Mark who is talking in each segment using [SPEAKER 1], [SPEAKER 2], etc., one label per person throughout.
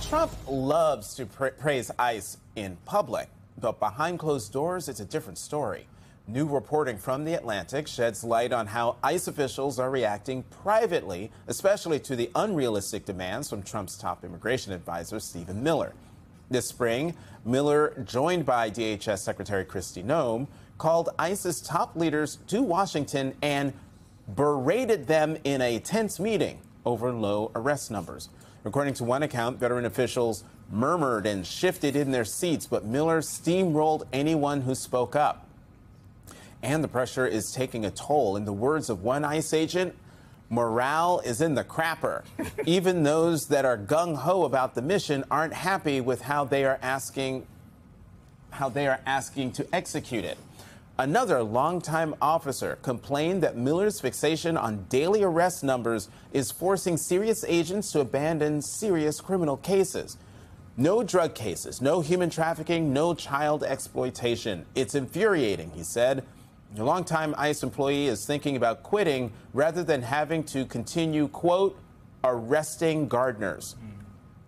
[SPEAKER 1] Trump loves to praise ICE in public, but behind closed doors, it's a different story. New reporting from The Atlantic sheds light on how ICE officials are reacting privately, especially to the unrealistic demands from Trump's top immigration advisor, Stephen Miller. This spring, Miller, joined by DHS Secretary Kristi Noem, called ICE's top leaders to Washington and berated them in a tense meeting over low arrest numbers. According to one account, veteran officials murmured and shifted in their seats, but Miller steamrolled anyone who spoke up. And the pressure is taking a toll. In the words of one ICE agent, morale is in the crapper. Even those that are gung-ho about the mission aren't happy with how they are asking to execute it. Another longtime officer complained that Miller's fixation on daily arrest numbers is forcing serious agents to abandon serious criminal cases. No drug cases, no human trafficking, no child exploitation. It's infuriating, he said. A longtime ICE employee is thinking about quitting rather than having to continue, quote, arresting gardeners.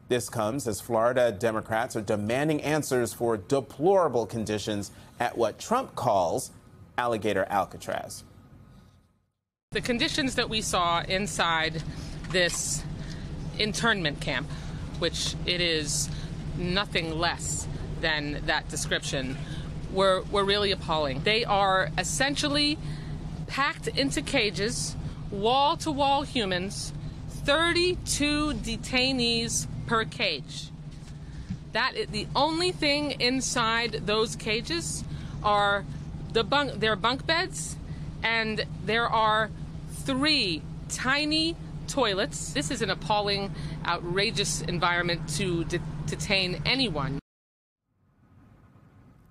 [SPEAKER 1] This comes as Florida Democrats are demanding answers for deplorable conditions at what Trump calls Alligator Alcatraz.
[SPEAKER 2] The conditions that we saw inside this internment camp, which it is nothing less than that description, were really appalling. They are essentially packed into cages, wall-to-wall humans, 32 detainees per cage. The only thing inside those cages are their bunk beds, and there are 3 tiny toilets. This is an appalling, outrageous environment to detain anyone.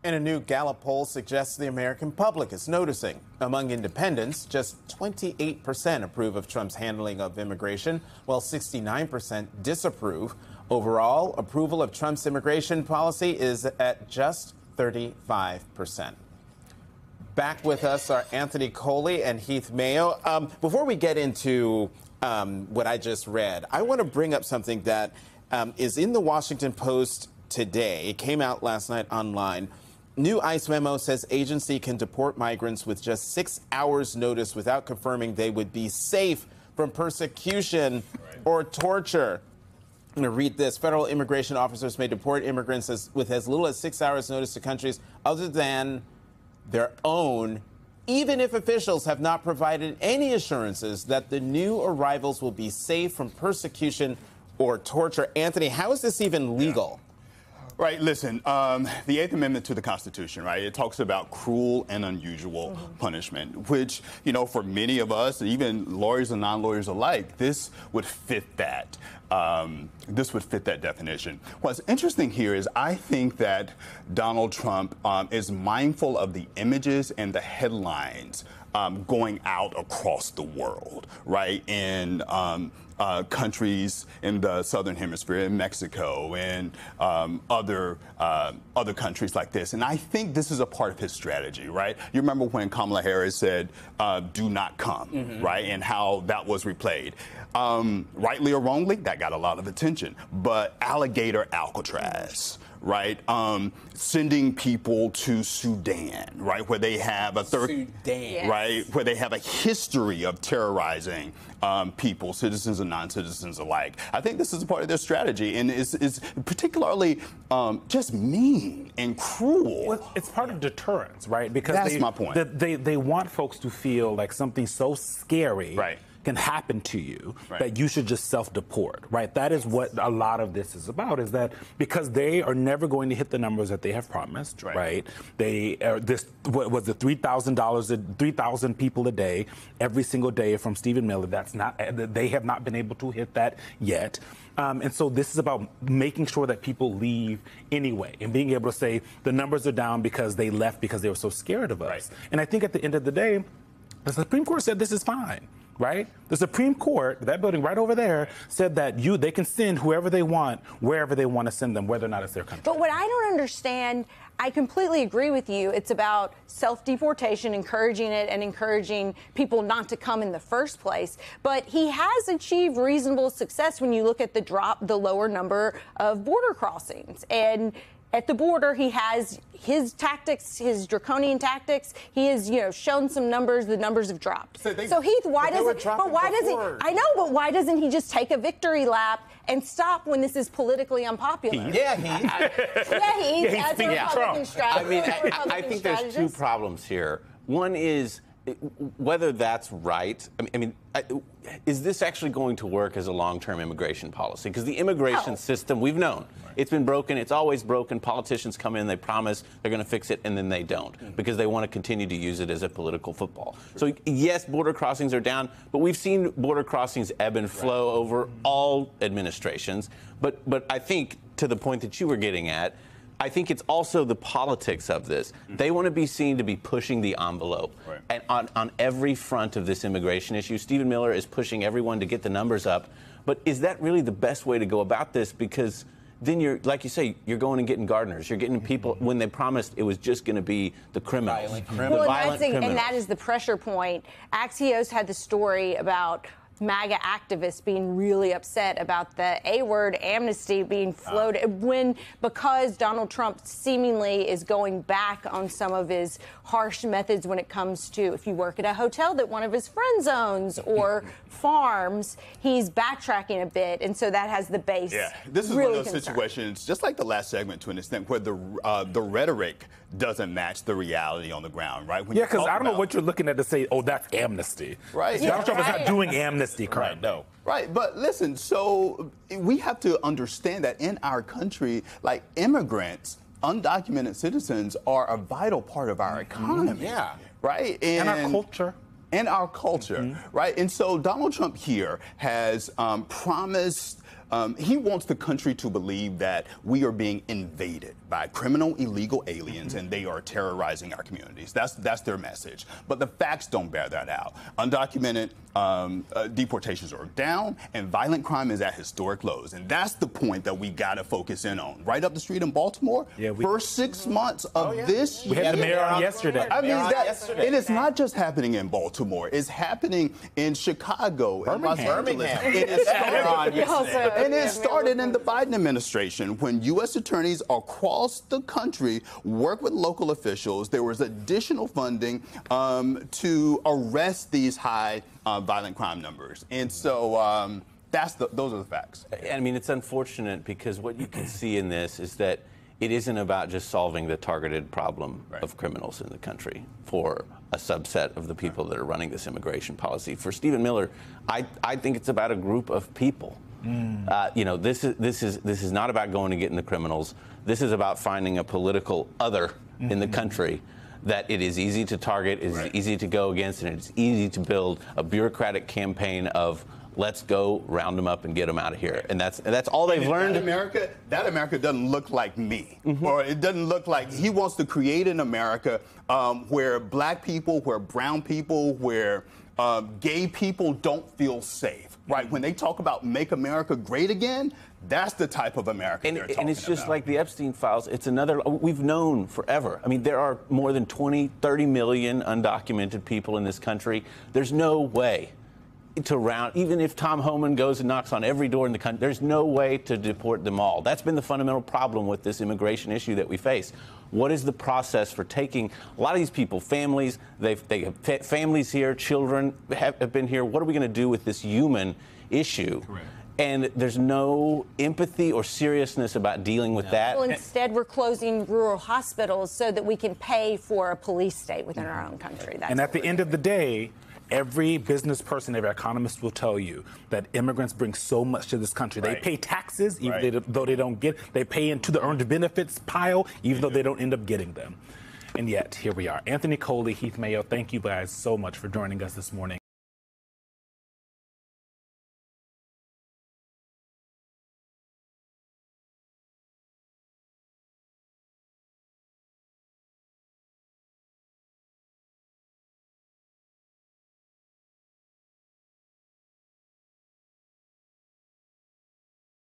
[SPEAKER 1] And a new Gallup poll suggests the American public is noticing. Among independents, just 28% approve of Trump's handling of immigration, while 69% disapprove. Overall, approval of Trump's immigration policy is at just 35%. Back with us are Anthony Coley and Heath Mayo. Before we get into what I just read, I want to bring up something that is in the Washington Post today. It came out last night online. New ICE memo says agency can deport migrants with just 6 hours notice without confirming they would be safe from persecution or torture. I'm going to read this. Federal immigration officers may deport immigrants with as little as 6 hours notice to countries other than their own, even if officials have not provided any assurances that the new arrivals will be safe from persecution or torture. Anthony, how is this even legal?
[SPEAKER 3] Right. Listen, the Eighth Amendment to the Constitution, right, it talks about cruel and unusual punishment, which, you know, for many of us, even lawyers and non-lawyers alike, this would fit that. This would fit that definition. What's interesting here is I think that Donald Trump is mindful of the images and the headlines going out across the world, right, in countries in the Southern Hemisphere, in Mexico, and other countries like this. And I think this is a part of his strategy, right? You remember when Kamala Harris said, do not come, right, and how that was replayed. Rightly or wrongly, that got a lot of attention. But Alligator Alcatraz, right? Sending people to Sudan, right, where they have where they have a history of terrorizing people, citizens and non-citizens alike. I think this is a part of their strategy, and is particularly just mean and cruel.
[SPEAKER 4] Well, it's part of deterrence, right? Because
[SPEAKER 3] that's my point.
[SPEAKER 4] They want folks to feel like something so scary can happen to you that you should just self-deport, right? That is what a lot of this is about, is that because they are never going to hit the numbers that they have promised, right? They what was it, $3,000, 3,000 people a day, every single day from Stephen Miller. They have not been able to hit that yet. And so this is about making sure that people leave anyway and being able to say the numbers are down because they left because they were so scared of us. And I think at the end of the day, the Supreme Court said this is fine. right? The Supreme Court, that building right over there, said that they can send whoever they want, wherever they want to send them, whether or not it's their country.
[SPEAKER 5] But what I don't understand, I completely agree with you. It's about self-deportation, encouraging it and encouraging people not to come in the first place. But he has achieved reasonable success when you look at the lower number of border crossings. And at the border, he has his tactics, his draconian tactics. He has, shown some numbers. The numbers have dropped. So Heath, why doesn't he just take a victory lap and stop when this is politically unpopular?
[SPEAKER 6] Yeah, Heath.
[SPEAKER 5] That's a Republican strategy.
[SPEAKER 6] I think there's two problems here. One is whether that's right. Is this actually going to work as a long-term immigration policy? Because the immigration system, we've known, it's been broken. It's always broken. Politicians come in, they promise they're going to fix it, and then they don't because they want to continue to use it as a political football. So, yes, border crossings are down, but we've seen border crossings ebb and flow over all administrations. But I think, to the point that you were getting at, I think it's also the politics of this. They want to be seen to be pushing the envelope. And on every front of this immigration issue, Stephen Miller is pushing everyone to get the numbers up. But is that really the best way to go about this? Because then you're, like you say, you're going and getting gardeners. You're getting people when they promised it was just going to be the criminals.
[SPEAKER 5] And that is the pressure point. Axios had the story about MAGA activists being really upset about the A-word amnesty being floated because Donald Trump seemingly is going back on some of his harsh methods when it comes to if you work at a hotel that one of his friends owns or farms, he's backtracking a bit, and so that has the base.
[SPEAKER 3] Yeah, this is
[SPEAKER 5] really
[SPEAKER 3] one of those situations, just like the last segment to an extent, where the rhetoric doesn't match the reality on the ground, right?
[SPEAKER 4] Yeah, because I don't know what you're looking at to say, oh, that's amnesty.
[SPEAKER 3] Right.
[SPEAKER 4] Donald Trump is not doing amnesty, correct? No.
[SPEAKER 3] Right, but listen, so we have to understand that in our country, like immigrants, undocumented citizens are a vital part of our economy.
[SPEAKER 6] Yeah.
[SPEAKER 3] Right?
[SPEAKER 4] And our culture.
[SPEAKER 3] And our culture, right? And so Donald Trump here has promised, he wants the country to believe that we are being invaded by criminal, illegal aliens, and they are terrorizing our communities. That's their message. But the facts don't bear that out. Undocumented deportations are down, and violent crime is at historic lows. And that's the point that we got to focus in on. Right up the street in Baltimore, first 6 months of this year.
[SPEAKER 4] We had the mayor on yesterday.
[SPEAKER 3] I mean, it is not just happening in Baltimore. It's happening in Chicago, in Los Angeles. And it started in the Biden administration when U.S. attorneys across the country worked with local officials. There was additional funding to arrest these high violent crime numbers. And so those are the facts.
[SPEAKER 6] I mean, it's unfortunate because what you can see in this is that it isn't about just solving the targeted problem of criminals in the country for a subset of the people that are running this immigration policy. For Stephen Miller, I think it's about a group of people. This is not about going and getting the criminals. This is about finding a political other in the country that it is easy to target, it is easy to go against, and it's easy to build a bureaucratic campaign of let's go round them up and get them out of here. And that's all they've learned.
[SPEAKER 3] That America doesn't look like me. Or it doesn't look like he wants to create an America where black people, where brown people, where gay people don't feel safe. Right? When they talk about make America great again, that's the type of America they're talking about.
[SPEAKER 6] And it's just like the Epstein files. It's another, we've known forever. I mean, there are more than 30 million undocumented people in this country. There's no way to even if Tom Homan goes and knocks on every door in the country, there's no way to deport them all. That's been the fundamental problem with this immigration issue that we face. What is the process for taking a lot of these people, families, they have families here, children have been here. What are we going to do with this human issue? Correct. And there's no empathy or seriousness about dealing with that.
[SPEAKER 5] Well, instead, we're closing rural hospitals so that we can pay for a police state within our own country.
[SPEAKER 4] And at the end of the day, every business person, every economist will tell you that immigrants bring so much to this country. They pay taxes, even though they don't get. They pay into the earned benefits pile, even though they don't end up getting them. And yet, here we are. Anthony Coley, Heath Mayo, thank you guys so much for joining us this morning.